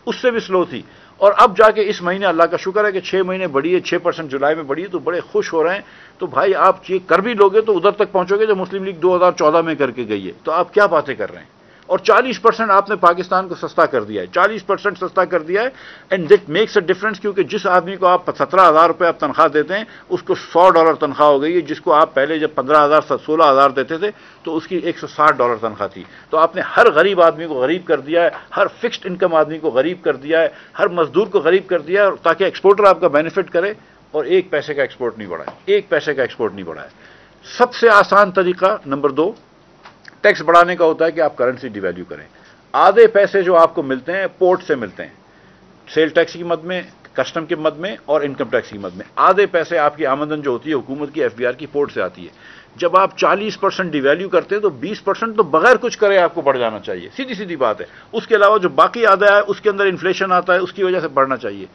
اس سے بھی سلو تھی. اور اب جا کے اس مہینے اللہ کا شکر ہے کہ 6 مہینے بڑھی ہے, 6% جولائی میں بڑھی ہے, تو بڑے خوش ہو رہے ہیں. تو بھائی آپ یہ کر بھی لوگے تو ادھر تک پہنچو گے جو مسلم لیگ 2014 میں کر کے گئی ہے. تو آپ کیا باتیں کر رہے ہیں؟ اور 40% آپ نے پاکستان کو سستا کر دیا ہے, 40% سستا کر دیا ہے. And that makes a difference, کیونکہ جس آدمی کو آپ $17,000 آپ تنخواہ دیتے ہیں اس کو $100 تنخواہ ہو گئی ہے, جس کو آپ پہلے جب 15,000 16,000 دیتے تھے تو اس کی $160 تنخواہ تھی. تو آپ نے ہر غریب آدمی کو غریب کر دیا ہے, ہر فکسڈ انکم آدمی کو غریب کر دیا ہے, ہر مزدور کو غریب کر دیا ہے, تاکہ ایکسپورٹر آپ کا بینیفٹ کرے. اور 1 پیسے کا ایکسپورٹ نہیں بڑھا ہے, 1 پیسے کا ایکسپورٹ نہیں بڑھا ہے. سب سے آسان طریقہ نمبر 2 ٹیکس بڑھانے کا ہوتا ہے کہ آپ کرنسی ڈیویلیو کریں. آدھے پیسے جو آپ کو ملتے ہیں پورٹ سے ملتے ہیں, سیل ٹیکس کی مد میں, کسٹم کی مد میں اور انکم ٹیکس کی مد میں. آدھے پیسے آپ کی آمدن جو ہوتی ہے حکومت کی FBR کی پورٹ سے آتی ہے. جب آپ 40% ڈیویلیو کرتے ہیں تو 20% تو بغیر کچھ کرے آپ کو بڑھ جانا چاہیے, سیدھی بات ہے. اس کے علاوہ جو باقی آدھا ہے اس کے اندر انفلیشن آتا ہے, اس کی وجہ سے بڑھنا چاہیے.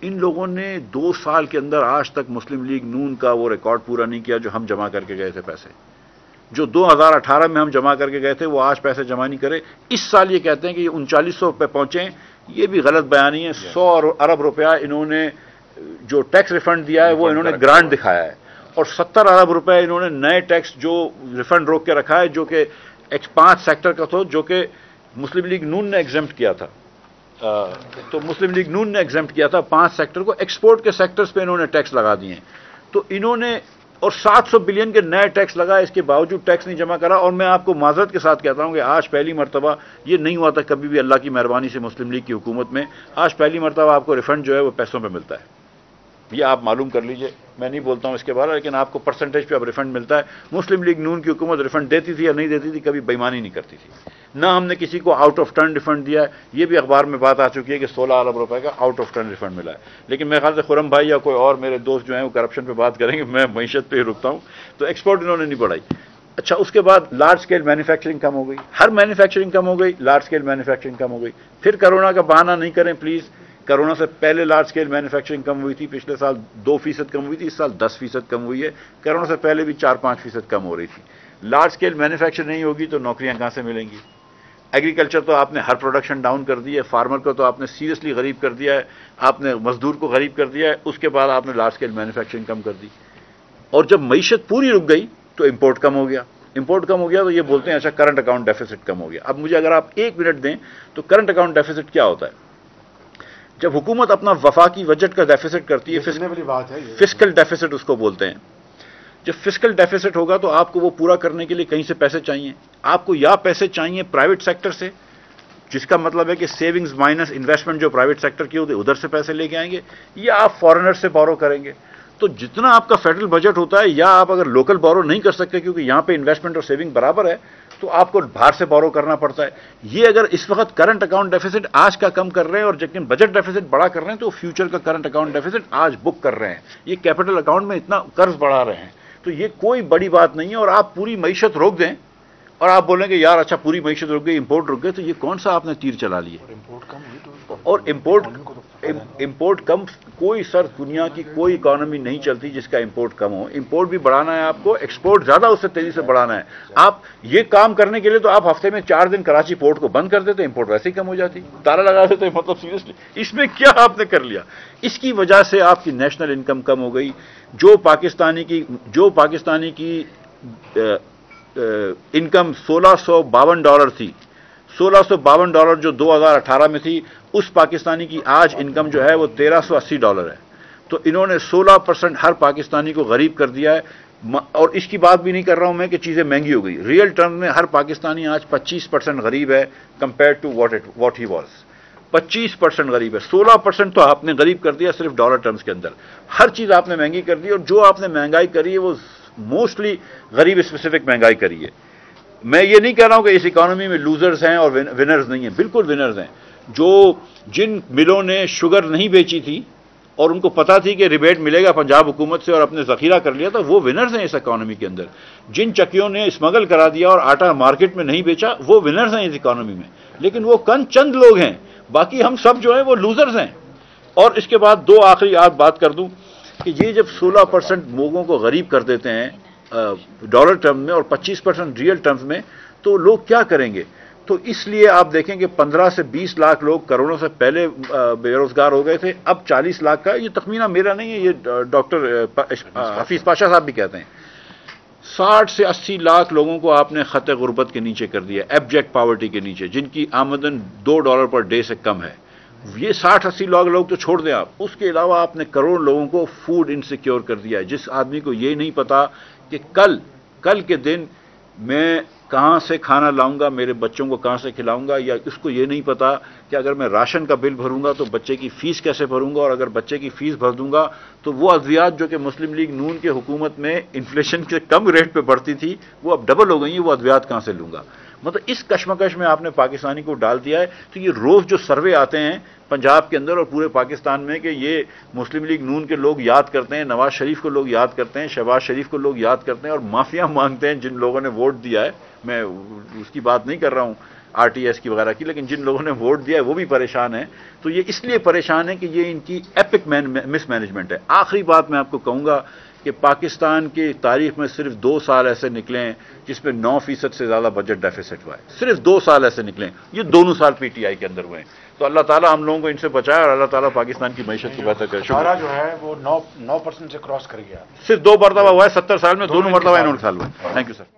ان لوگوں نے 2 سال کے اندر آج تک مسلم لیگ نون کا وہ ریکارڈ پورا نہیں کیا جو ہم جمع کر کے گئے تھے. پیسے جو 2018 میں ہم جمع کر کے گئے تھے وہ آج پیسے جمع نہیں کرے. اس سال یہ کہتے ہیں کہ یہ 3900 پہ پہنچے. یہ بھی غلط بیانی ہے. 100 ارب روپیہ انہوں نے جو ٹیکس ریفنڈ دیا ہے وہ انہوں نے گرانٹ دکھایا ہے, اور 70 ارب روپے انہوں نے نئے ٹیکس جو ریفنڈ روک کے رکھا ہے, جو کہ 5 سیکٹر کا تھا, جو کہ مسلم لیگ نون نے ایگزمپٹ کیا تھا. تو مسلم لیگ نون نے ایگزمپٹ کیا تھا 5 سیکٹر کو, ایکسپورٹ کے سیکٹرز پہ انہوں نے ٹیکس لگا دیے ہیں. تو انہوں نے اور 700 بلین کے نئے ٹیکس لگا, اس کے باوجود ٹیکس نہیں جمع کرا. اور میں آپ کو معذرت کے ساتھ کہتا ہوں کہ آج پہلی مرتبہ, یہ نہیں ہوا تھا کبھی بھی اللہ کی مہربانی سے مسلم لیگ کی حکومت میں, آج پہلی مرتبہ آپ کو ریفنڈ جو ہے وہ پیسوں پہ ملتا ہے. یہ آپ معلوم کر لیجئے, میں نہیں بولتا ہوں اس کے بارے میں, لیکن آپ کو پرسنٹیج پہ اب ریفنڈ ملتا ہے. مسلم لیگ نون کی حکومت ریفنڈ دیتی تھی یا نہیں دیتی تھی, کبھی بےمانی نہیں کرتی تھی. نہ ہم نے کسی کو آؤٹ آف ٹرن ریفنڈ دیا ہے. یہ بھی اخبار میں بات آ چکی ہے کہ 16 ارب روپے کا آؤٹ آف ٹرن ریفنڈ ملا ہے. لیکن میرے خیال سے خرم بھائی یا کوئی اور میرے دوست جو ہیں وہ کرپشن پہ بات کریں گے, میں معیشت پہ ہی رکتا ہوں. تو ایکسپورٹ انہوں نے نہیں بڑھائی. اچھا, اس کے بعد لارج اسکیل مینوفیکچرنگ کم ہو گئی, ہر مینوفیکچرنگ کم ہو گئی, لارج اسکیل مینوفیکچرنگ کم ہو گئی. پھر کرونا کا بہانہ نہیں کریں پلیز. کرونا سے پہلے لارج اسکیل مینوفیکچرنگ کم ہوئی تھی, پچھلے سال 2% کم ہوئی تھی, اس سال 10% کم ہوئی ہے. کرونا سے پہلے بھی 4-5% کم ہو رہی تھی. لارج اسکیل مینوفیکچر نہیں ہوگی تو نوکریاں کہاں سے ملیں گی؟ ایگریکلچر تو آپ نے ہر پروڈکشن ڈاؤن کر دی ہے, فارمر کو تو آپ نے سیریسلی غریب کر دیا ہے, آپ نے مزدور کو غریب کر دیا ہے. اس کے بعد آپ نے لارج اسکیل مینوفیکچرنگ کم کر دی. اور جب معیشت پوری رک گئی تو امپورٹ کم ہو گیا. امپورٹ کم ہو گیا تو یہ بولتے ہیں اچھا کرنٹ اکاؤنٹ ڈیفیسٹ کم ہو گیا. اب مجھے اگر آپ 1 منٹ دیں تو کرنٹ اکاؤنٹ ڈیفیسٹ کیا ہوتا ہے؟ جب حکومت اپنا وفاقی بجٹ کا ڈیفیسٹ کرتی ہے, فسکل ڈیفیسٹ اس کو بولتے ہیں. جب فسکل ڈیفیسٹ ہوگا تو آپ کو وہ پورا کرنے کے لیے کہیں سے پیسے چاہیے. آپ کو یا پیسے چاہیے پرائیویٹ سیکٹر سے, جس کا مطلب ہے کہ سیونگز مائنس انویسٹمنٹ جو پرائیویٹ سیکٹر کی ہوتی ہے ادھر سے پیسے لے کے آئیں گے, یا آپ فارنر سے بورو کریں گے. تو جتنا آپ کا فیڈرل بجٹ ہوتا ہے، یا آپ اگر لوکل بورو نہیں کر سکتے کیونکہ یہاں پہ انویسٹمنٹ اور سیونگ برابر ہے، تو آپ کو باہر سے بورو کرنا پڑتا ہے. یہ اگر اس وقت کرنٹ اکاؤنٹ ڈیفیسٹ آج کا کم کر رہے ہیں اور لیکن بجٹ ڈیفیسٹ بڑا کر رہے ہیں، تو فیوچر کا کرنٹ اکاؤنٹ ڈیفیسٹ آج بک کر رہے ہیں. یہ کیپٹل اکاؤنٹ میں اتنا قرض بڑھا رہے ہیں، تو یہ کوئی بڑی بات نہیں ہے. اور آپ پوری معیشت روک دیں اور آپ بولیں کہ یار اچھا پوری معیشت رک گئی، امپورٹ رک گئے، تو یہ کون سا آپ نے تیر چلا لیے؟ اور امپورٹ کم، کوئی سر دنیا کی کوئی اکانومی نہیں چلتی جس کا امپورٹ کم ہو. امپورٹ بھی بڑھانا ہے آپ کو، ایکسپورٹ زیادہ اس سے تیزی سے بڑھانا ہے. آپ یہ کام کرنے کے لیے تو آپ ہفتے میں 4 دن کراچی پورٹ کو بند کر دیتے، امپورٹ ویسے ہی کم ہو جاتی، تالا لگا دیتے. مطلب سیریسلی اس میں کیا آپ نے کر لیا؟ اس کی وجہ سے آپ کی نیشنل انکم کم ہو گئی. جو پاکستانی کی انکم $1652 تھی، $1652 جو 2018 میں تھی، اس پاکستانی کی آج انکم جو ہے وہ $1380 ہے. تو انہوں نے 16% ہر پاکستانی کو غریب کر دیا ہے. اور اس کی بات بھی نہیں کر رہا ہوں میں کہ چیزیں مہنگی ہو گئی. ریئل ٹرم میں ہر پاکستانی آج 25% غریب ہے compare to what he was. 25% غریب ہے. 16% تو آپ نے غریب کر دیا صرف ڈالر ٹرمز کے اندر. ہر چیز آپ نے مہنگی کر دی، اور جو آپ نے مہنگائی کری ہے وہ موسٹلی غریب اسپیسیفک مہنگائی کری ہے. میں یہ نہیں کہہ رہا ہوں کہ اس اکانومی میں لوزرز ہیں اور ونرز نہیں ہیں، بالکل ونرز ہیں. جن ملوں نے شوگر نہیں بیچی تھی اور ان کو پتا تھی کہ ریبیٹ ملے گا پنجاب حکومت سے اور اپنے ذخیرہ کر لیا تھا، وہ ونرز ہیں اس اکانومی کے اندر. جن چکیوں نے اسمگل کرا دیا اور آٹا مارکیٹ میں نہیں بیچا، وہ ونرز ہیں اس اکانومی میں. لیکن وہ چند لوگ ہیں، باقی ہم سب جو ہیں وہ لوزرز ہیں. اور اس کے بعد دو آخری بات کر دوں کہ یہ جب 16% لوگوں کو غریب کر دیتے ہیں ڈالر ٹرم میں اور 25% ریئل ٹرمز میں، تو لوگ کیا کریں گے؟ تو اس لیے آپ دیکھیں کہ 15 سے 20 لاکھ لوگ کروڑوں سے پہلے بے روزگار ہو گئے تھے، اب 40 لاکھ کا. یہ تخمینہ میرا نہیں ہے، یہ ڈاکٹر حفیظ پاشا صاحب بھی کہتے ہیں. 60 سے 80 لاکھ لوگوں کو آپ نے خط غربت کے نیچے کر دیا، ایبجیکٹ پاورٹی کے نیچے، جن کی آمدن $2 پر ڈے سے کم ہے. یہ 60-80 لاکھ لوگ تو چھوڑ دیں آپ. اس کے علاوہ آپ نے کروڑ لوگوں کو فوڈ انسیکیور کر دیا ہے. جس آدمی کو یہ نہیں پتا کہ کل کے دن میں کہاں سے کھانا لاؤں گا، میرے بچوں کو کہاں سے کھلاؤں گا، یا اس کو یہ نہیں پتا کہ اگر میں راشن کا بل بھروں گا تو بچے کی فیس کیسے بھروں گا، اور اگر بچے کی فیس بھر دوں گا تو وہ ادویات جو کہ مسلم لیگ نون کے حکومت میں انفلیشن کے کم ریٹ پہ بڑھتی تھی وہ اب ڈبل ہو گئی ہیں، وہ ادویات کہاں سے لوں گا. مطلب اس کشمکش میں آپ نے پاکستانی کو ڈال دیا ہے. تو یہ روز جو سروے آتے ہیں پنجاب کے اندر اور پورے پاکستان میں کہ یہ مسلم لیگ نون کے لوگ یاد کرتے ہیں، نواز شریف کو لوگ یاد کرتے ہیں، شہباز شریف کو لوگ یاد کرتے ہیں اور معافیاں مانگتے ہیں جن لوگوں نے ووٹ دیا ہے. میں اس کی بات نہیں کر رہا ہوں RTS کی وغیرہ کی، لیکن جن لوگوں نے ووٹ دیا ہے وہ بھی پریشان ہیں. تو یہ اس لیے پریشان ہے کہ یہ ان کی ایپک مس مینجمنٹ ہے. آخری بات میں آپ کو کہوں گا کہ پاکستان کی تاریخ میں صرف 2 سال ایسے نکلے ہیں جس میں 9% سے زیادہ بجٹ ڈیفیسٹ ہوا ہے. صرف 2 سال ایسے نکلے ہیں، یہ دونوں سال PTI کے اندر ہوئے ہیں. تو اللہ تعالیٰ ہم لوگوں کو ان سے بچائے اور اللہ تعالیٰ پاکستان کی معیشت کو بہتر کرے. اشارہ جو ہے وہ 9% سے کراس کر گیا، صرف 2 مرتبہ ہوا ہے 70 سال میں، دونوں مرتبہ انہوں نے سال ہوا ہے. Thank you sir.